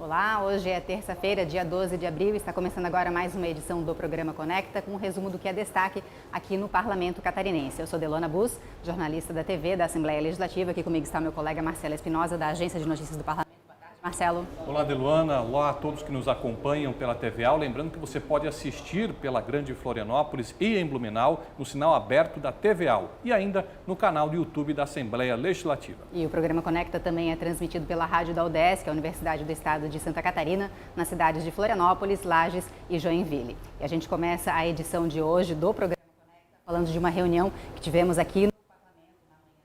Olá, hoje é terça-feira, dia 12 de abril, está começando agora mais uma edição do programa Conecta, com um resumo do que é destaque aqui no Parlamento Catarinense. Eu sou Delona Bus, jornalista da TV da Assembleia Legislativa. Aqui comigo está o meu colega Marcelo Espinosa, da Agência de Notícias do Parlamento. Boa tarde, Marcelo. Olá, Delona. Olá a todos que nos acompanham pela TVAL. Lembrando que você pode assistir pela Grande Florianópolis e em Blumenau no sinal aberto da TVAL e ainda no canal do YouTube da Assembleia Legislativa. E o programa Conecta também é transmitido pela rádio da UDESC, a Universidade do Estado de Santa Catarina, nas cidades de Florianópolis, Lages e Joinville. E a gente começa a edição de hoje do programa Conecta falando de uma reunião que tivemos aqui no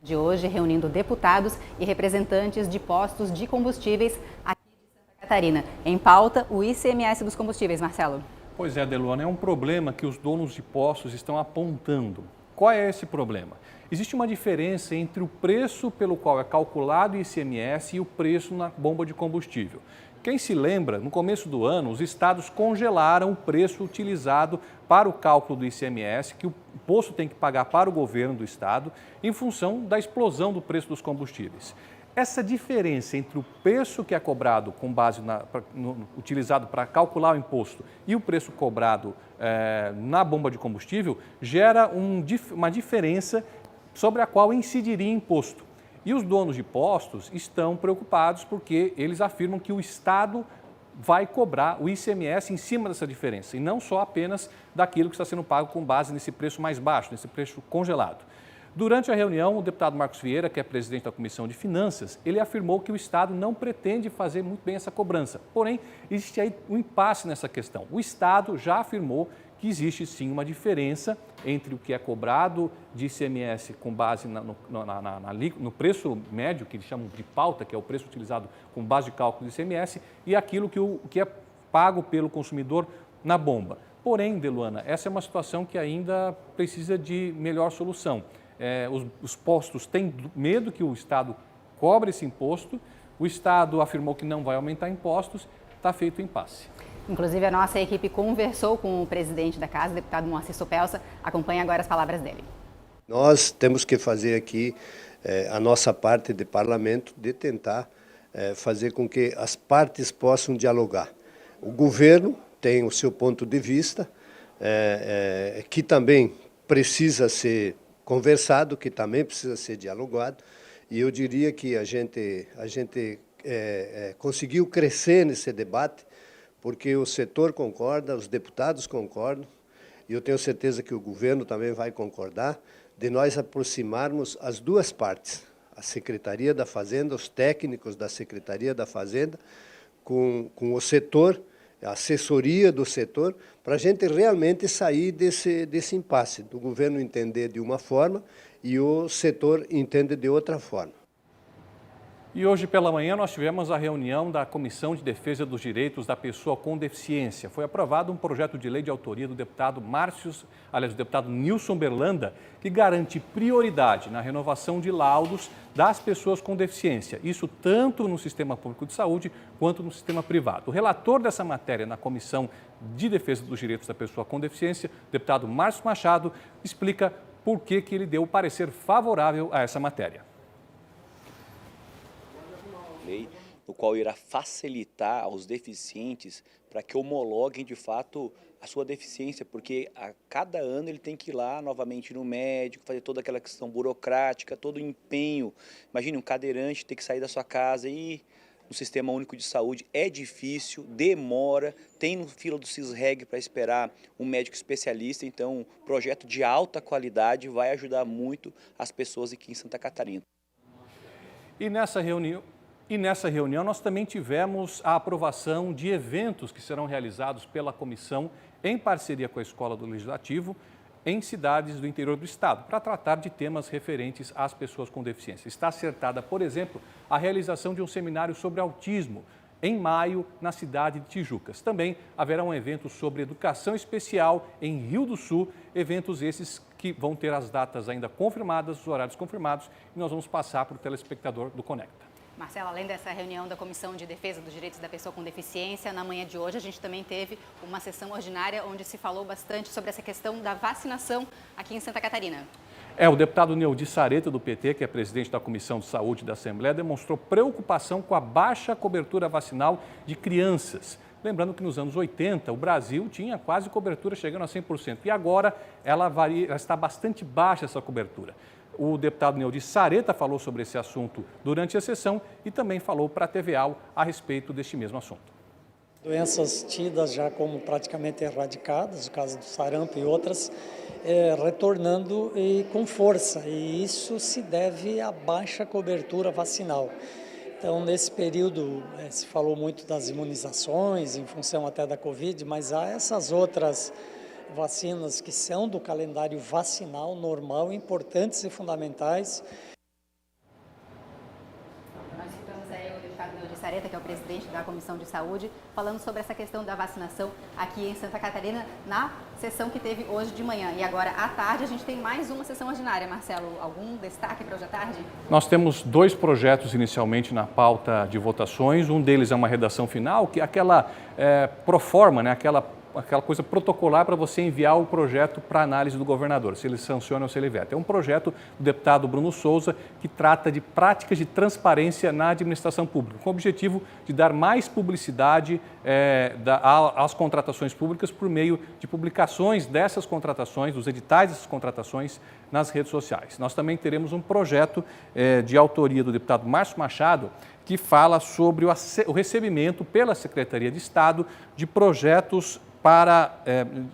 de hoje, reunindo deputados e representantes de postos de combustíveis aqui de Santa Catarina. Em pauta, o ICMS dos combustíveis, Marcelo. Pois é, Delona, é um problema que os donos de postos estão apontando. Qual é esse problema? Existe uma diferença entre o preço pelo qual é calculado o ICMS e o preço na bomba de combustível. Quem se lembra, no começo do ano, os estados congelaram o preço utilizado para o cálculo do ICMS, que o posto tem que pagar para o governo do estado, em função da explosão do preço dos combustíveis. Essa diferença entre o preço que é cobrado com base utilizado para calcular o imposto e o preço cobrado na bomba de combustível gera uma diferença sobre a qual incidiria imposto. E os donos de postos estão preocupados porque eles afirmam que o Estado vai cobrar o ICMS em cima dessa diferença e não só apenas daquilo que está sendo pago com base nesse preço mais baixo, nesse preço congelado. Durante a reunião, o deputado Marcos Vieira, que é presidente da Comissão de Finanças, ele afirmou que o Estado não pretende fazer muito bem essa cobrança. Porém, existe aí um impasse nessa questão. O Estado já afirmou que existe sim uma diferença entre o que é cobrado de ICMS com base no preço médio, que eles chamam de pauta, que é o preço utilizado com base de cálculo do ICMS, e aquilo que é pago pelo consumidor na bomba. Porém, Deluana, essa é uma situação que ainda precisa de melhor solução. Os postos têm medo que o Estado cobre esse imposto, o Estado afirmou que não vai aumentar impostos, está feito o impasse. Inclusive, a nossa equipe conversou com o presidente da Casa, o deputado Moacir Sopelsa. Acompanhe agora as palavras dele. Nós temos que fazer aqui a nossa parte de parlamento de tentar fazer com que as partes possam dialogar. O governo tem o seu ponto de vista, que também precisa ser conversado, que também precisa ser dialogado, e eu diria que a gente conseguiu crescer nesse debate, porque o setor concorda, os deputados concordam, e eu tenho certeza que o governo também vai concordar, de nós aproximarmos as duas partes, a Secretaria da Fazenda, os técnicos da Secretaria da Fazenda, com o setor, a assessoria do setor, para a gente realmente sair desse impasse, do governo entender de uma forma e o setor entende de outra forma. E hoje pela manhã nós tivemos a reunião da Comissão de Defesa dos Direitos da Pessoa com Deficiência. Foi aprovado um projeto de lei de autoria do deputado do deputado Nilson Berlanda, que garante prioridade na renovação de laudos das pessoas com deficiência. Isso tanto no sistema público de saúde quanto no sistema privado. O relator dessa matéria na Comissão de Defesa dos Direitos da Pessoa com Deficiência, o deputado Márcio Machado, explica por que ele deu o parecer favorável a essa matéria. Lei, no qual irá facilitar aos deficientes para que homologuem de fato a sua deficiência, porque a cada ano ele tem que ir lá novamente no médico, fazer toda aquela questão burocrática, todo o empenho. Imagine um cadeirante ter que sair da sua casa e ir no Sistema Único de Saúde, é difícil, demora, tem no fila do CISREG para esperar um médico especialista, então projeto de alta qualidade vai ajudar muito as pessoas aqui em Santa Catarina. E nessa reunião nós também tivemos a aprovação de eventos que serão realizados pela comissão em parceria com a Escola do Legislativo em cidades do interior do estado, para tratar de temas referentes às pessoas com deficiência. Está acertada, por exemplo, a realização de um seminário sobre autismo em maio na cidade de Tijucas. Também haverá um evento sobre educação especial em Rio do Sul, eventos esses que vão ter as datas ainda confirmadas, os horários confirmados, e nós vamos passar para o telespectador do Conecta. Marcelo, além dessa reunião da Comissão de Defesa dos Direitos da Pessoa com Deficiência, na manhã de hoje a gente também teve uma sessão ordinária onde se falou bastante sobre essa questão da vacinação aqui em Santa Catarina. O deputado Neudi Sareta, do PT, que é presidente da Comissão de Saúde da Assembleia, demonstrou preocupação com a baixa cobertura vacinal de crianças. Lembrando que nos anos 80 o Brasil tinha quase cobertura chegando a 100% e agora ela está bastante baixa essa cobertura. O deputado Neudi Sareta falou sobre esse assunto durante a sessão e também falou para a TVA a respeito deste mesmo assunto. Doenças tidas já como praticamente erradicadas, o caso do sarampo e outras, retornando com força, e isso se deve à baixa cobertura vacinal. Então, nesse período, se falou muito das imunizações, em função até da Covid, mas há essas outras vacinas que são do calendário vacinal normal, importantes e fundamentais. Nós escutamos aí o deputado Neudi Sareta, que é o presidente da Comissão de Saúde, falando sobre essa questão da vacinação aqui em Santa Catarina, na sessão que teve hoje de manhã. E agora, à tarde, a gente tem mais uma sessão ordinária. Marcelo, algum destaque para hoje à tarde? Nós temos 2 projetos inicialmente na pauta de votações. Um deles é uma redação final, que é aquela proforma, né? aquela coisa protocolar para você enviar o projeto para análise do governador, se ele sanciona ou se ele veta. É um projeto do deputado Bruno Souza que trata de práticas de transparência na administração pública, com o objetivo de dar mais publicidade às contratações públicas por meio de publicações dessas contratações, dos editais dessas contratações nas redes sociais. Nós também teremos um projeto de autoria do deputado Márcio Machado, que fala sobre o recebimento pela Secretaria de Estado de projetos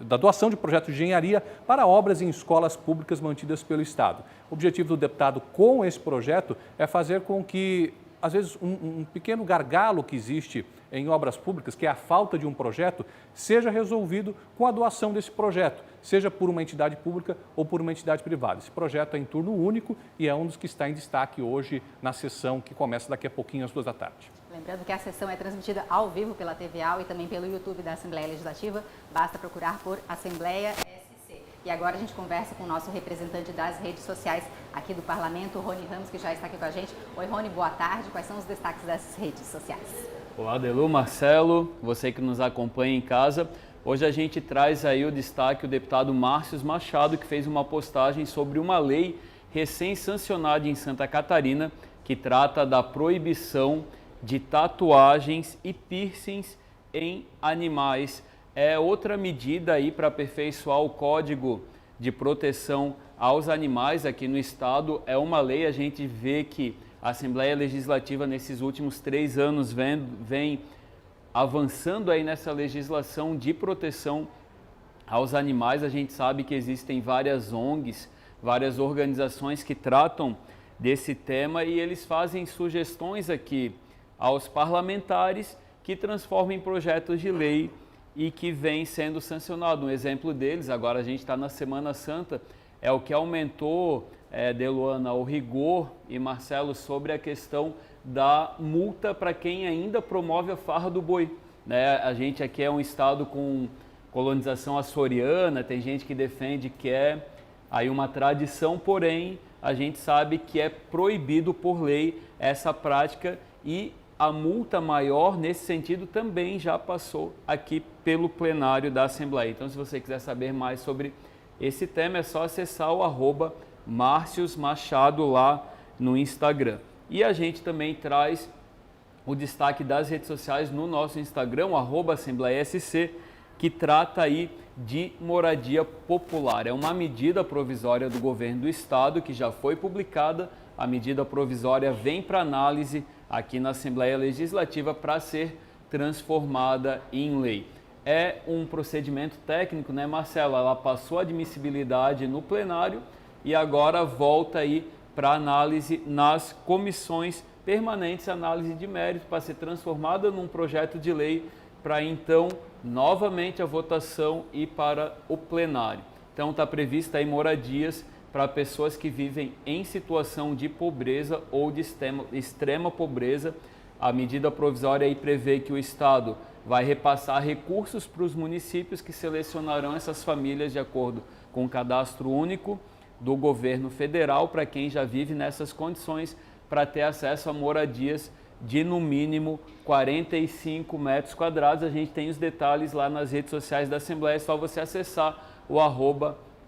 da doação de projetos de engenharia para obras em escolas públicas mantidas pelo Estado. O objetivo do deputado com esse projeto é fazer com que, às vezes, um pequeno gargalo que existe em obras públicas, que é a falta de um projeto, seja resolvido com a doação desse projeto, seja por uma entidade pública ou por uma entidade privada. Esse projeto é em turno único e é um dos que está em destaque hoje na sessão que começa daqui a pouquinho, às 14h. Lembrando que a sessão é transmitida ao vivo pela TVA e também pelo YouTube da Assembleia Legislativa. Basta procurar por Assembleia SC. E agora a gente conversa com o nosso representante das redes sociais aqui do Parlamento, o Rony Ramos, que já está aqui com a gente. Oi, Rony, boa tarde. Quais são os destaques das redes sociais? Olá, Adelu, Marcelo, você que nos acompanha em casa. Hoje a gente traz aí o destaque o deputado Márcio Machado, que fez uma postagem sobre uma lei recém-sancionada em Santa Catarina, que trata da proibição de tatuagens e piercings em animais. É outra medida aí para aperfeiçoar o Código de Proteção aos Animais aqui no estado. É uma lei, a gente vê que a Assembleia Legislativa nesses últimos 3 anos vem avançando aí nessa legislação de proteção aos animais. A gente sabe que existem várias ONGs, várias organizações que tratam desse tema e eles fazem sugestões aqui aos parlamentares que transformam em projetos de lei e que vem sendo sancionado. Um exemplo deles, agora a gente está na Semana Santa, é o que aumentou, Deluana, o rigor e Marcelo sobre a questão da multa para quem ainda promove a farra do boi. Né? A gente aqui é um estado com colonização açoriana, tem gente que defende que é aí uma tradição, porém a gente sabe que é proibido por lei essa prática e a multa maior, nesse sentido, também já passou aqui pelo plenário da Assembleia. Então, se você quiser saber mais sobre esse tema, é só acessar o @MárciosMachado lá no Instagram. E a gente também traz o destaque das redes sociais no nosso Instagram, @AssembleiaSC, que trata aí de moradia popular. É uma medida provisória do governo do estado que já foi publicada. A medida provisória vem para análise aqui na Assembleia Legislativa para ser transformada em lei. É um procedimento técnico, né, Marcelo? Ela passou a admissibilidade no plenário e agora volta aí para análise nas comissões permanentes, análise de mérito, para ser transformada num projeto de lei, para então, novamente, a votação e para o plenário. Então, está prevista aí moradias para pessoas que vivem em situação de pobreza ou de extrema pobreza. A medida provisória aí prevê que o Estado vai repassar recursos para os municípios que selecionarão essas famílias de acordo com o cadastro único do governo federal para quem já vive nessas condições, para ter acesso a moradias de no mínimo 45 metros quadrados. A gente tem os detalhes lá nas redes sociais da Assembleia, é só você acessar o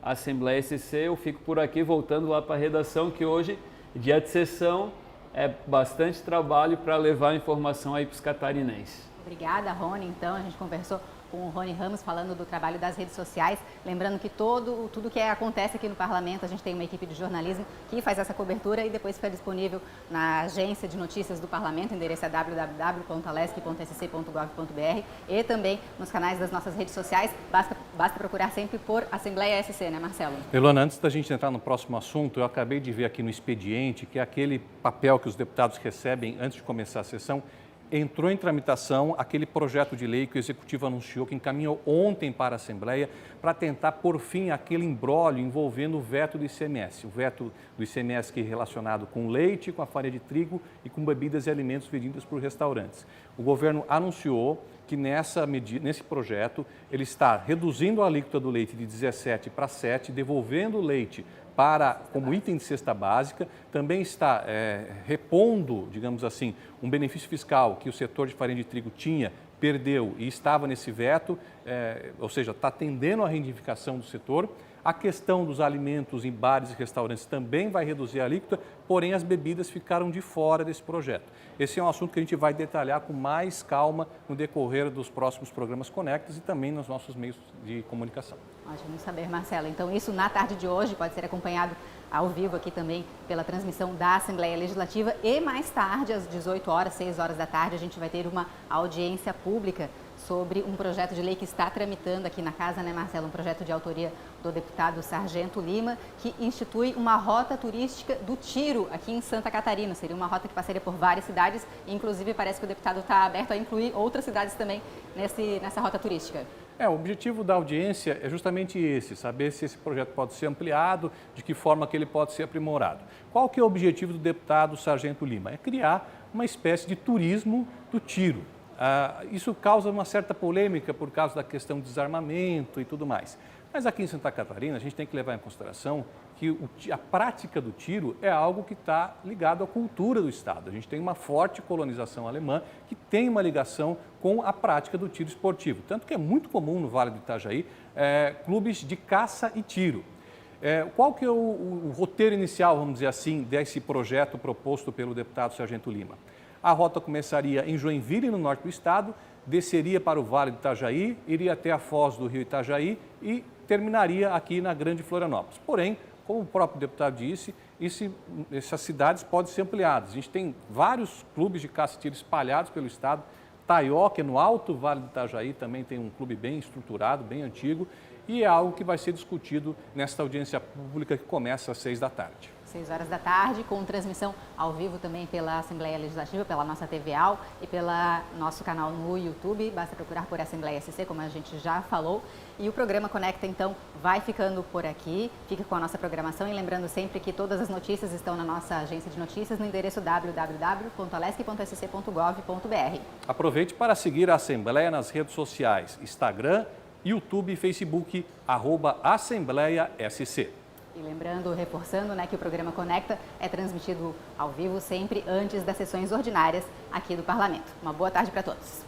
Assembleia SC. Eu fico por aqui, voltando lá para a redação, que hoje, dia de sessão, é bastante trabalho para levar a informação aí para os catarinenses. Obrigada, Rony. Então, a gente conversou com o Rony Ramos falando do trabalho das redes sociais. Lembrando que tudo que acontece aqui no Parlamento, a gente tem uma equipe de jornalismo que faz essa cobertura e depois fica disponível na agência de notícias do Parlamento, o endereço é www.alesc.sc.gov.br e também nos canais das nossas redes sociais. Basta procurar sempre por Assembleia SC, né, Marcelo? Elona, antes da gente entrar no próximo assunto, eu acabei de ver aqui no expediente que é aquele papel que os deputados recebem antes de começar a sessão. Entrou em tramitação aquele projeto de lei que o Executivo anunciou, que encaminhou ontem para a Assembleia, para tentar pôr fim àquele imbróglio envolvendo o veto do ICMS. O veto do ICMS que é relacionado com leite, com a farinha de trigo e com bebidas e alimentos vendidos por restaurantes. O governo anunciou que nesse projeto ele está reduzindo a alíquota do leite de 17 para 7, devolvendo o leite como item de cesta básica, também está repondo, digamos assim, um benefício fiscal que o setor de farinha de trigo perdeu e estava nesse veto, ou seja, está atendendo à reivindicação do setor. A questão dos alimentos em bares e restaurantes também vai reduzir a alíquota, porém as bebidas ficaram de fora desse projeto. Esse é um assunto que a gente vai detalhar com mais calma no decorrer dos próximos programas Conectas e também nos nossos meios de comunicação. Ótimo saber, Marcelo. Então, isso na tarde de hoje pode ser acompanhado ao vivo aqui também pela transmissão da Assembleia Legislativa e mais tarde, às 18 horas, 6 horas da tarde, a gente vai ter uma audiência pública sobre um projeto de lei que está tramitando aqui na casa, né, Marcelo? Um projeto de autoria do deputado Sargento Lima, que institui uma rota turística do tiro aqui em Santa Catarina. Seria uma rota que passaria por várias cidades, e inclusive parece que o deputado está aberto a incluir outras cidades também nessa rota turística. O objetivo da audiência é justamente esse, saber se esse projeto pode ser ampliado, de que forma que ele pode ser aprimorado. Qual que é o objetivo do deputado Sargento Lima? É criar uma espécie de turismo do tiro. Isso causa uma certa polêmica por causa da questão de desarmamento e tudo mais. Mas aqui em Santa Catarina, a gente tem que levar em consideração que a prática do tiro é algo que está ligado à cultura do Estado. A gente tem uma forte colonização alemã que tem uma ligação com a prática do tiro esportivo. Tanto que é muito comum no Vale do Itajaí clubes de caça e tiro. Qual que é o roteiro inicial, vamos dizer assim, desse projeto proposto pelo deputado Sargento Lima? A rota começaria em Joinville, no norte do estado, desceria para o Vale do Itajaí, iria até a foz do rio Itajaí e terminaria aqui na Grande Florianópolis. Porém, como o próprio deputado disse, essas cidades podem ser ampliadas. A gente tem vários clubes de caça e tiro espalhados pelo estado. Taió, que é no Alto Vale do Itajaí, também tem um clube bem estruturado, bem antigo, e é algo que vai ser discutido nesta audiência pública que começa às 6 da tarde. 6 horas da tarde, com transmissão ao vivo também pela Assembleia Legislativa, pela nossa TV AL e pelo nosso canal no YouTube. Basta procurar por Assembleia SC, como a gente já falou. E o programa Conecta, então, vai ficando por aqui. Fica com a nossa programação e lembrando sempre que todas as notícias estão na nossa agência de notícias no endereço www.alesc.sc.gov.br. Aproveite para seguir a Assembleia nas redes sociais, Instagram, YouTube e Facebook, @AssembleiaSC. E lembrando, reforçando, que o programa Conecta é transmitido ao vivo sempre antes das sessões ordinárias aqui do Parlamento. Uma boa tarde para todos.